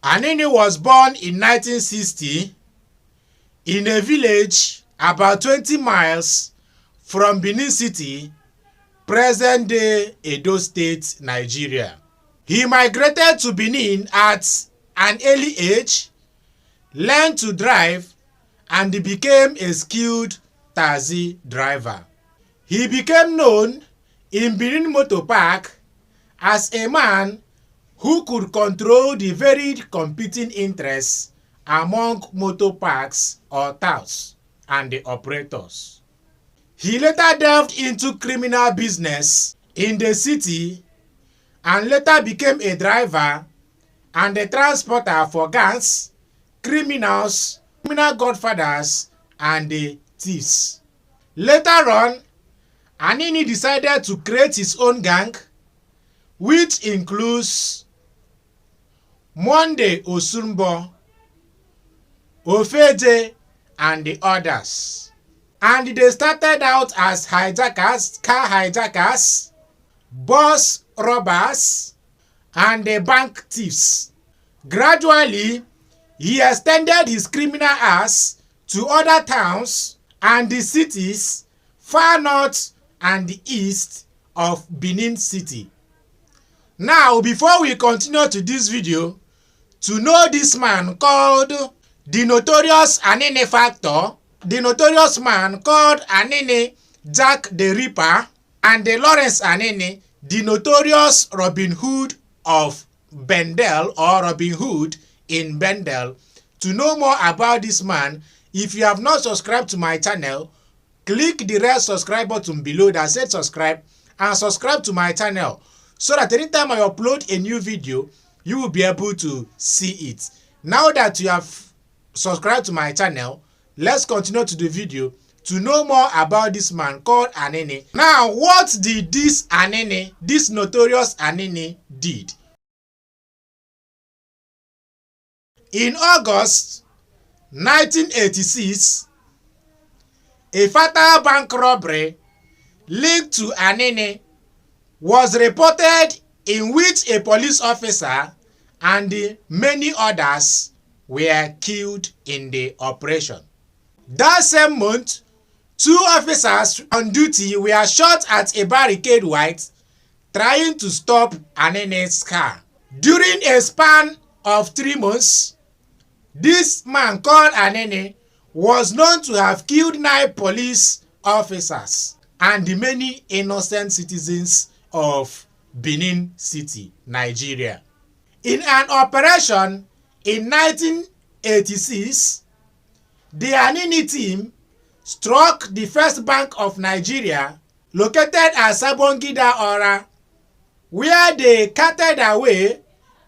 Anini was born in 1960 in a village about 20 miles from Benin City, present-day Edo State, Nigeria. He migrated to Benin at an early age, learned to drive, and became a skilled taxi driver. He became known in Benin Motor Park as a man who could control the varied competing interests among motor parks or touts and the operators. He later delved into criminal business in the city and later became a driver and a transporter for gangs, criminals, criminal godfathers, and the thieves. Later on, Anini decided to create his own gang, which includes Monday Osunbo, Ofeje, and the others. And they started out as hijackers, car hijackers, bus robbers, and the bank thieves. Gradually, he extended his criminal acts to other towns and the cities far north and the east of Benin City. Now, before we continue to this video, to know this man called the notorious Anini factor, the notorious man called Anini Jack the Ripper, and the Lawrence Anini, the notorious Robin Hood of Bendel or Robin Hood in Bendel. To know more about this man, if you have not subscribed to my channel, click the red subscribe button below that says subscribe and subscribe to my channel so that anytime I upload a new video, you will be able to see it. Now that you have subscribed to my channel, let's continue to the video to know more about this man called Anini. Now, what did this Anini, this notorious Anini, did? In August 1986, a fatal bank robbery linked to Anini was reported, in which a police officer and many others were killed in the operation. That same month, 2 officers on duty were shot at a barricade white trying to stop Anini's car. During a span of 3 months, this man called Anini was known to have killed 9 police officers and the many innocent citizens of Benin City, Nigeria. In an operation in 1986, the Anini team struck the First Bank of Nigeria, located at Sabongida Ora, where they carted away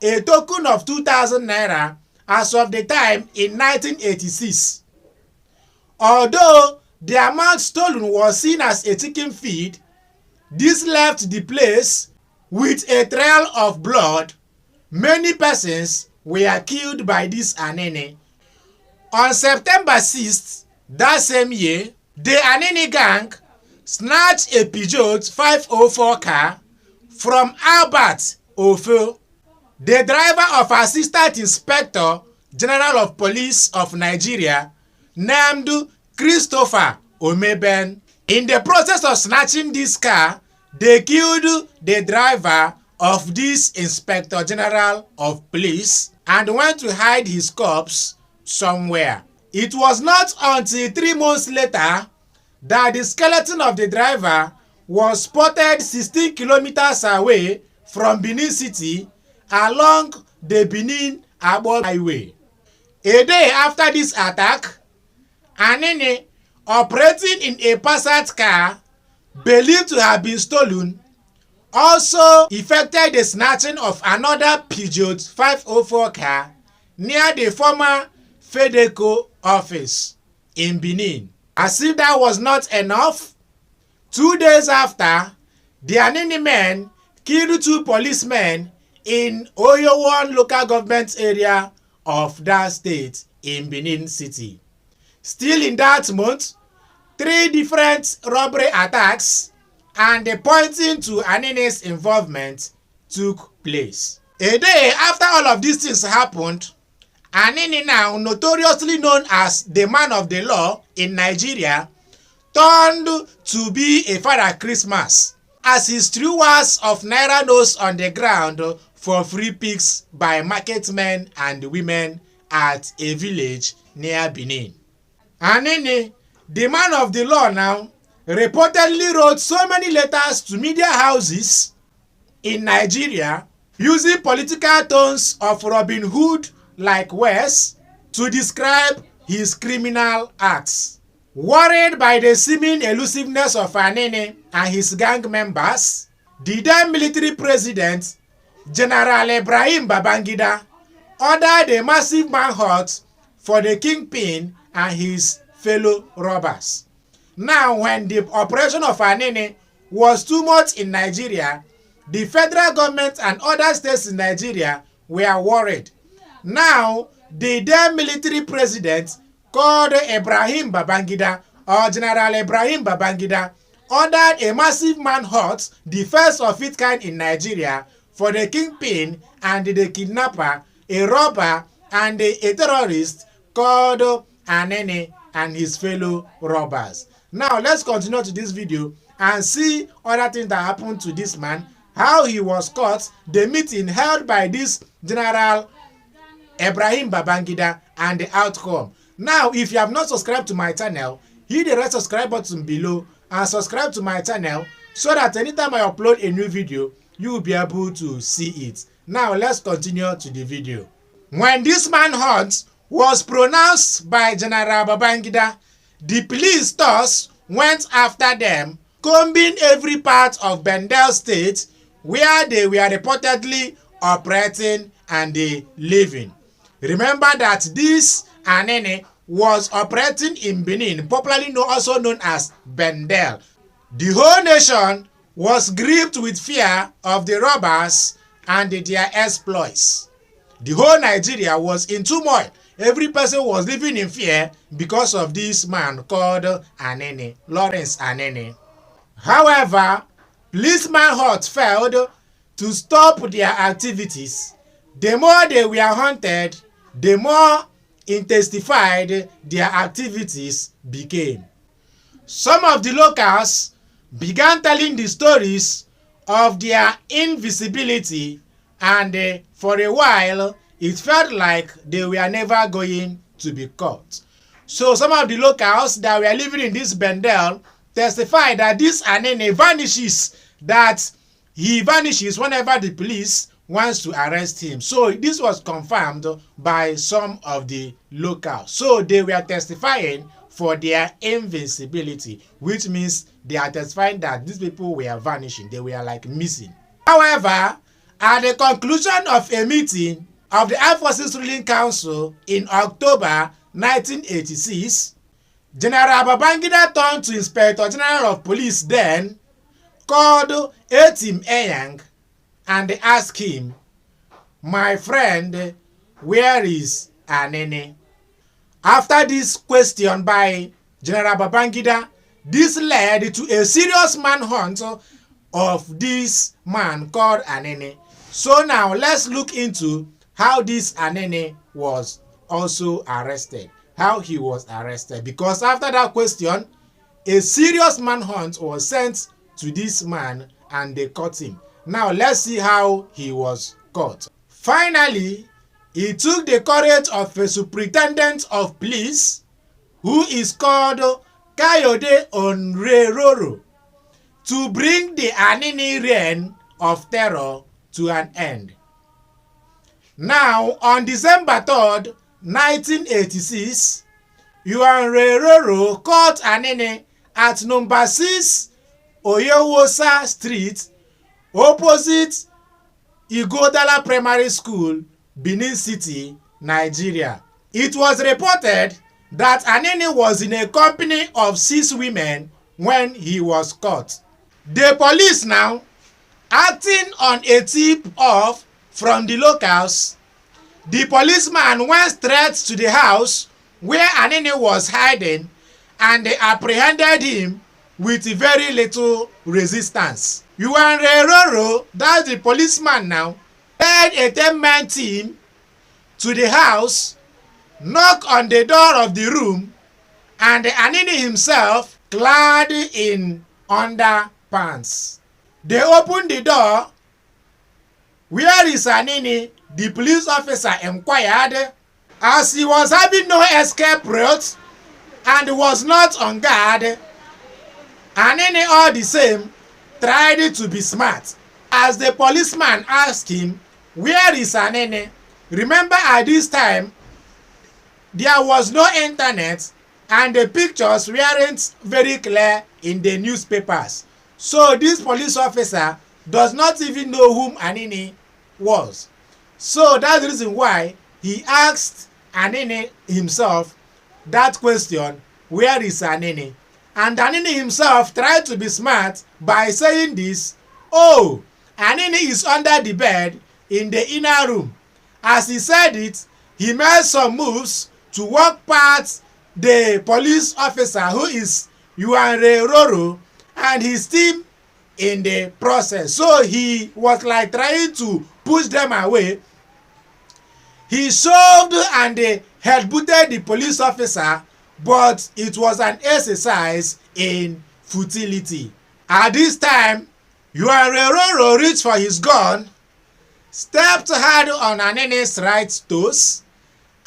a token of 2,000 naira as of the time in 1986. Although the amount stolen was seen as a chicken feed, this left the place with a trail of blood. Many persons were killed by this Anini. On September 6th, that same year, the Anini gang snatched a Peugeot 504 car from Albert Ofo, the driver of Assistant Inspector General of Police of Nigeria, named Christopher Omeben. In the process of snatching this car, they killed the driver of this Inspector General of Police and went to hide his corpse somewhere. It was not until 3 months later that the skeleton of the driver was spotted 16 kilometers away from Benin City along the Benin-Abo Highway. A day after this attack, Anini, operating in a Passat car believed to have been stolen, also effected the snatching of another Peugeot 504 car near the former Fedeco office in Benin. As if that was not enough, 2 days after, the Anini men killed 2 policemen in Oyo local government area of that state in Benin City. Still in that month, 3 different robbery attacks and pointing to Anini's involvement took place. A day after all of these things happened, Anini, now notoriously known as the man of the law in Nigeria, turned to be a Father Christmas as he threw hours of naira notes on the ground for free pigs by market men and women at a village near Benin. Anini, the man of the law now, reportedly wrote so many letters to media houses in Nigeria using political tones of Robin Hood-like words to describe his criminal acts. Worried by the seeming elusiveness of Anini and his gang members, the then military president, General Ibrahim Babangida, ordered a massive manhunt for the kingpin and his fellow robbers. Now, when the operation of Anini was too much in Nigeria, the federal government and other states in Nigeria were worried. Now, the then military president, called Ibrahim Babangida or General Ibrahim Babangida, ordered a massive manhunt, the first of its kind in Nigeria, for the kingpin and the kidnapper, a robber and a terrorist called Anini and his fellow robbers. Now let's continue to this video and see other things that happened to this man, how he was caught, the meeting held by this General Ibrahim Babangida, and the outcome. Now, if you have not subscribed to my channel, hit the red subscribe button below and subscribe to my channel so that anytime I upload a new video, you will be able to see it. Now, let's continue to the video. When this manhunt was pronounced by General Babangida, the police thus went after them, combing every part of Bendel State where they were reportedly operating and living. Remember that this Anini was operating in Benin, popularly also known as Bendel. The whole nation was gripped with fear of the robbers and their exploits. The whole Nigeria was in turmoil. Every person was living in fear because of this man called Anini, Lawrence Anini. However, police manhunt failed to stop their activities. The more they were hunted, the more intensified their activities became. Some of the locals began telling the stories of their invisibility, and for a while it felt like they were never going to be caught. So some of the locals that were living in this Bendel testified that this Anini vanishes, that he vanishes whenever the police wants to arrest him. So this was confirmed by some of the locals. So they were testifying for their invincibility, which means they are testifying that these people were vanishing. They were like missing. However, at the conclusion of a meeting of the Armed Forces Ruling Council in October 1986, General Babangida turned to Inspector General of Police then, called Etim Eyang, and asked him, "My friend, where is Anini?" After this question by General Babangida, this led to a serious manhunt of this man called Anini. So now let's look into how this Anini was also arrested, how he was arrested. Because after that question, a serious manhunt was sent to this man and they caught him. Now let's see how he was caught. Finally, it took the courage of a superintendent of police who is called Kayode Onreroro to bring the Anini reign of terror to an end. Now, on December 3rd, 1986, Onreroro caught Anini at number 6 Oyewosa Street, opposite Igodala Primary School, Benin City, Nigeria. It was reported that Anini was in a company of 6 women when he was caught. The police now, acting on a tip-off from the locals, the policeman went straight to the house where Anini was hiding and they apprehended him with very little resistance. Onreroro, that's the policeman now, Led a 10-man team to the house, knocked on the door of the room, and Anini himself, clad in underpants. They opened the door. "Where is Anini?" the police officer inquired. As he was having no escape route and was not on guard, Anini all the same tried to be smart. As the policeman asked him, "Where is Anini?" Remember, at this time, there was no internet and the pictures weren't very clear in the newspapers. So this police officer does not even know whom Anini was. So that's the reason why he asked Anini himself that question, "Where is Anini?" And Anini himself tried to be smart by saying this, "Oh, Anini is under the bed in the inner room." As he said it, he made some moves to walk past the police officer, who is Yuanre Roro, and his team in the process. So he was like trying to push them away. He shoved and headbutted the police officer, but it was an exercise in futility. At this time, Yuanre Roro reached for his gun, stepped hard on Anini's right toes,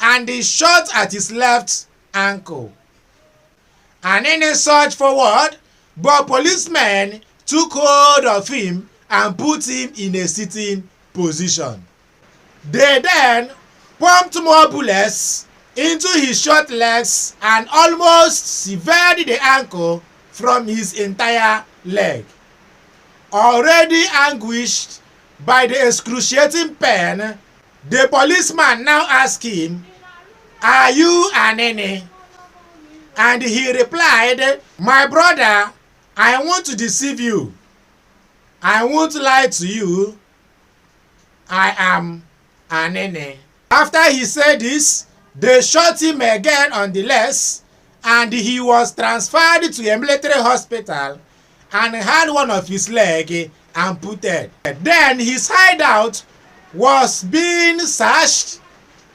and he shot at his left ankle. Anini surged forward, but policemen took hold of him and put him in a sitting position. They then pumped more bullets into his short legs and almost severed the ankle from his entire leg. Already anguished by the excruciating pain, the policeman now asked him, "Are you Anini?" And he replied, "My brother, I want to deceive you. I won't lie to you. I am Anini." After he said this, they shot him again on the legs, and he was transferred to a military hospital and had one of his legs amputated. Then his hideout was being searched,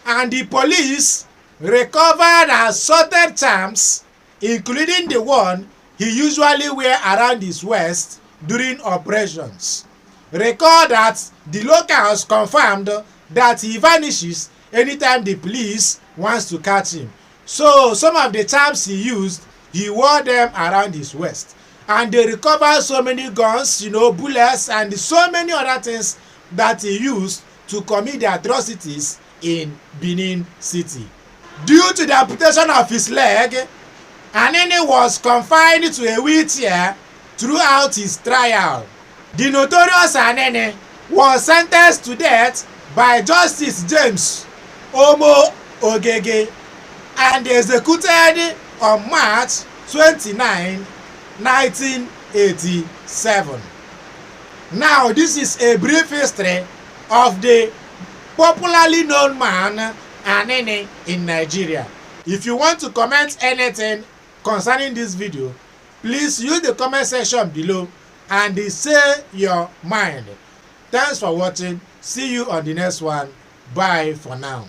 and the police recovered assorted charms, including the one he usually wear around his waist during operations. Recall that the locals confirmed that he vanishes anytime the police wants to catch him. So some of the charms he used, he wore them around his waist. And they recovered so many guns, bullets, and so many other things that he used to commit the atrocities in Benin City. Due to the amputation of his leg, Anini was confined to a wheelchair throughout his trial. The notorious Anini was sentenced to death by Justice James Omo Ogege and executed on March 29, 1987. Now, this is a brief history of the popularly known man Anini in Nigeria. If you want to comment anything concerning this video, please use the comment section below and say your mind. Thanks for watching. See you on the next one. Bye for now.